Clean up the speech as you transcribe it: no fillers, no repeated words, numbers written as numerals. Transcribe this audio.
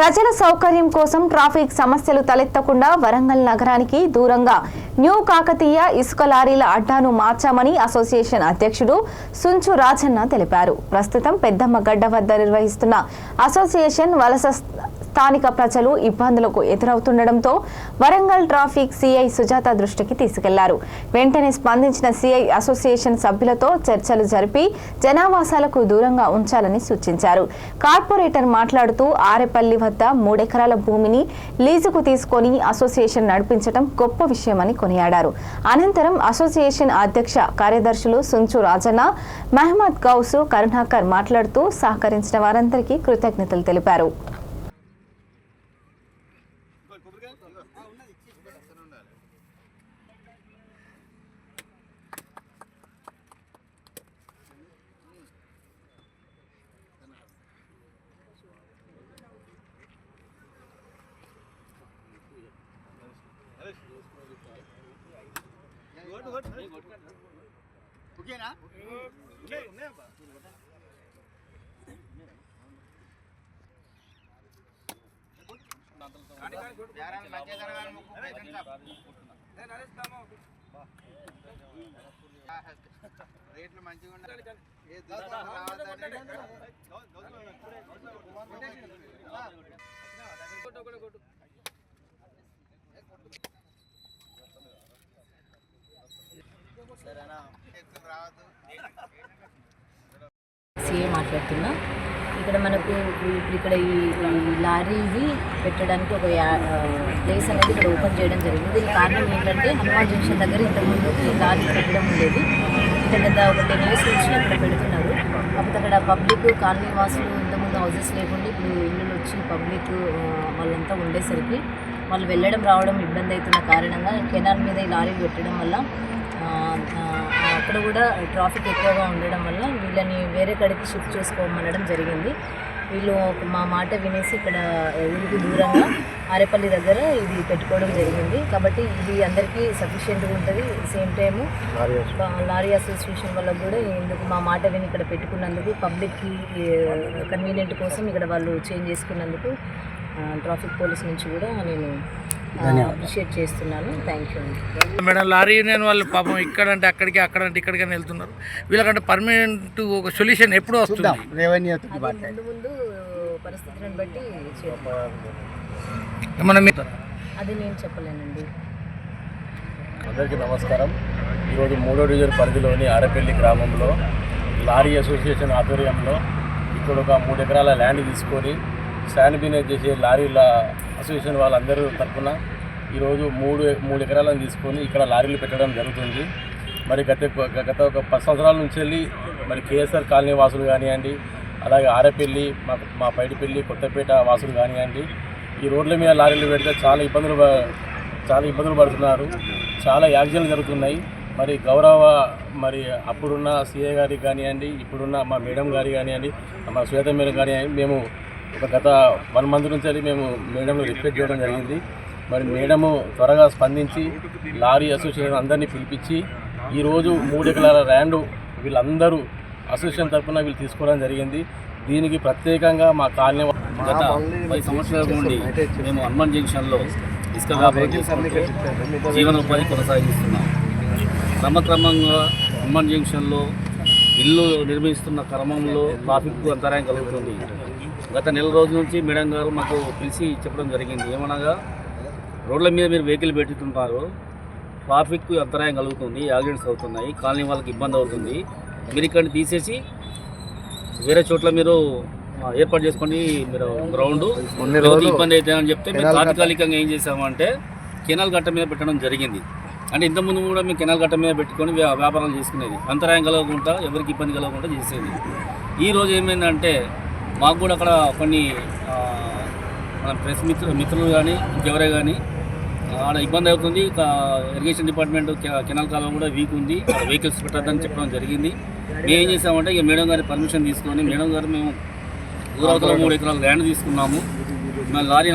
ప్రజల సౌకర్యం కోసం ట్రాఫిక్ సమస్యలు తలెత్తకుండా వరంగల్ నగరానికి దూరంగా న్యూ కాకతీయ ఇసుక లారీల అడ్డాను మార్చామని అసోసియేషన్ అధ్యక్షుడు సుంచు రాజన్న తెలిపారు. ప్రస్తుతం పెద్దమ్మగడ్డ వద్ద నిర్వహిస్తున్న అసోసియేషన్ వలస స్థానిక ప్రజలు ఇబ్బందులకు ఎదురవుతుండటంతో వరంగల్ ట్రాఫిక్ సిఐ సుజాత దృష్టికి తీసుకెళ్లారు. వెంటనే స్పందించిన సిఐ అసోసియేషన్ సభ్యులతో చర్చలు జరిపి జనావాసాలకు దూరంగా ఉంచాలని సూచించారు. కార్పొరేటర్ మాట్లాడుతూ ఆరేపల్లి వద్ద 3 ఎకరాల భూమిని లీజుకు తీసుకొని అసోసియేషన్ నడిపించడం గొప్ప విషయమని కొనియాడారు. అనంతరం అసోసియేషన్ అధ్యక్ష కార్యదర్శులు సుంచు రాజన్న, మహమ్మద్ గౌసు, కరుణాకర్ మాట్లాడుతూ సహకరించిన వారందరికీ కృతజ్ఞతలు తెలిపారు. రేట్లు మంచిగా ఉండాలి. సీఏ మాట్లాడుతున్నా. ఇక్కడ మనకు ఇక్కడ ఈ లారీది పెట్టడానికి ఒక ప్లేస్ అనేది ఇక్కడ ఓపెన్ చేయడం జరిగింది. దీనికి కారణం ఏంటంటే హనుమాన్ జంక్షన్ దగ్గర ఇంతకుముందు ఈ లారీ పెట్టడం ఉండేది. ఇక్కడ ఒక 10 years నుంచి అక్కడ పెడుతున్నారు. కాకపోతే అక్కడ పబ్లిక్ కాలనీ వాసులు ఇంతకుముందు హౌసెస్ లేకుండా ఇప్పుడు ఇల్లులు వచ్చి పబ్లిక్ వాళ్ళంతా ఉండేసరికి వాళ్ళు వెళ్ళడం రావడం ఇబ్బంది అవుతున్న కారణంగా కెనాల్ మీద ఈ లారీలు పెట్టడం వల్ల అక్కడ కూడా ట్రాఫిక్ ఎక్కువగా ఉండడం వల్ల వీళ్ళని వేరే కడికి షిఫ్ట్ చేసుకోమనడం జరిగింది. వీళ్ళు మా మాట వినేసి ఇక్కడ ఊరికి దూరంగా ఆరేపల్లి దగ్గర ఇది పెట్టుకోవడం జరిగింది. కాబట్టి ఇది అందరికీ సఫిషియెంట్గా ఉంటుంది. సేమ్ టైము లారీ అసోసియేషన్ వాళ్ళకు కూడా ఎందుకు మా మాట విని ఇక్కడ పెట్టుకున్నందుకు పబ్లిక్కి కన్వీనియంట్ కోసం ఇక్కడ వాళ్ళు చేంజ్ చేసుకున్నందుకు ట్రాఫిక్ పోలీస్ నుంచి కూడా నేను అప్రిషియేట్ చేస్తున్నాను. Thank you madam. Lorry union వాళ్ళు పాపం ఇక్కడంటే అక్కడికి, అక్కడంటే ఇక్కడికి వెళ్తున్నారు. వీళ్ళకంటే పర్మనెంట్ ఒక సొల్యూషన్ ఎప్పుడు వస్తుంది? ముందు పరిస్థితులను బట్టి అది నేను చెప్పలేనండి. అందరికీ నమస్కారం. ఈరోజు 3వ డివిజన్ పరిధిలోని ఆరేపల్లి గ్రామంలో లారీ అసోసియేషన్ ఆధ్వర్యంలో ఇక్కడ ఒక 3 ఎకరాల ల్యాండ్ తీసుకొని స్టాండ్ బిజినెస్ చేసే లారీల అసోసియేషన్ వాళ్ళందరూ తరఫున ఈరోజు 3 ఎకరాలను తీసుకొని ఇక్కడ లారీలు పెట్టడం జరుగుతుంది. మరి గత ఒక 10 సంవత్సరాల నుంచి వెళ్ళి మరి కేఎస్ఆర్ కాలనీ వాసులు కానివ్వండి, అలాగే ఆరేపల్లి, మా పైడిపల్లి, కొత్తపేట వాసులు కానివ్వండి, ఈ రోడ్ల మీద లారీలు పెడితే చాలా ఇబ్బందులు పడుతున్నారు. చాలా యాక్సిడెంట్లు జరుగుతున్నాయి. మరి మరి అప్పుడున్న సిఐ గారికి కానివ్వండి, ఇప్పుడున్న మా మేడం గారి కానివ్వండి, మా శ్వేత మేడం కానివ్వండి, మేము గత 1 month నుంచి మేము మేడంలో రిక్వెస్ట్ చేయడం జరిగింది. మరి మేడము త్వరగా స్పందించి లారీ అసోసియేషన్ అందరినీ పిలిపించి ఈరోజు 3 ఎకరాల ల్యాండ్ వీళ్ళందరూ అసోసియేషన్ తరఫున వీళ్ళు తీసుకోవడం జరిగింది. దీనికి ప్రత్యేకంగా మా కాలనీ గత 10 సంవత్సరాల నుండి మేము హనుమాన్ జంక్షన్లో ఇసుక వ్యాపారం చేసుకుంటూ జీవనోపాధి కొనసాగిస్తున్నాం. క్రమక్రమంగా హనుమాన్ జంక్షన్లో ఇల్లు నిర్మిస్తున్న క్రమంలో ట్రాఫిక్ అంతరాయం కలుగుతుంది. గత నెల రోజుల నుంచి మేడం గారు మాకు పిలిచి చెప్పడం జరిగింది. ఏమనగా రోడ్ల మీద మీరు వెహికల్ పెట్టుతుంటారు, ట్రాఫిక్ అంతరాయం కలుగుతుంది, యాక్సిడెంట్స్ అవుతున్నాయి, కాలనీ వాళ్ళకి ఇబ్బంది అవుతుంది, మీరు ఇక్కడ తీసేసి వేరే చోట్ల మీరు ఏర్పాటు చేసుకొని మీరు గ్రౌండ్ ఇబ్బంది అవుతాయి అని చెప్తే మేము తాత్కాలికంగా ఏం చేసామంటే కెనాల్ గట్ట మీద పెట్టడం జరిగింది. అంటే ఇంతకుముందు కూడా మేము కెనాల్ గట్ట మీద పెట్టుకొని వ్యాపారాలు చేసుకునేది, అంతరాయం కలగకుండా ఎవరికి ఇబ్బంది కలగకుండా చేసేది. ఈరోజు ఏమైందంటే మాకు కూడా అక్కడ కొన్ని మన ప్రెస్ మిత్రులు కానీ ఇంకెవరే కానీ ఆడ ఇబ్బంది అవుతుంది. ఇరిగేషన్ డిపార్ట్మెంట్ కెనాల్ కాలువ కూడా వీక్ ఉంది, వెహికల్స్ పెట్టద్దని చెప్పడం జరిగింది. మేము ఏం చేసామంటే ఇక మేడం గారి పర్మిషన్ తీసుకొని మేడం గారు మేము ఊరవతల 3 ఎకరాల ల్యాండ్ తీసుకున్నాము. మన లారీ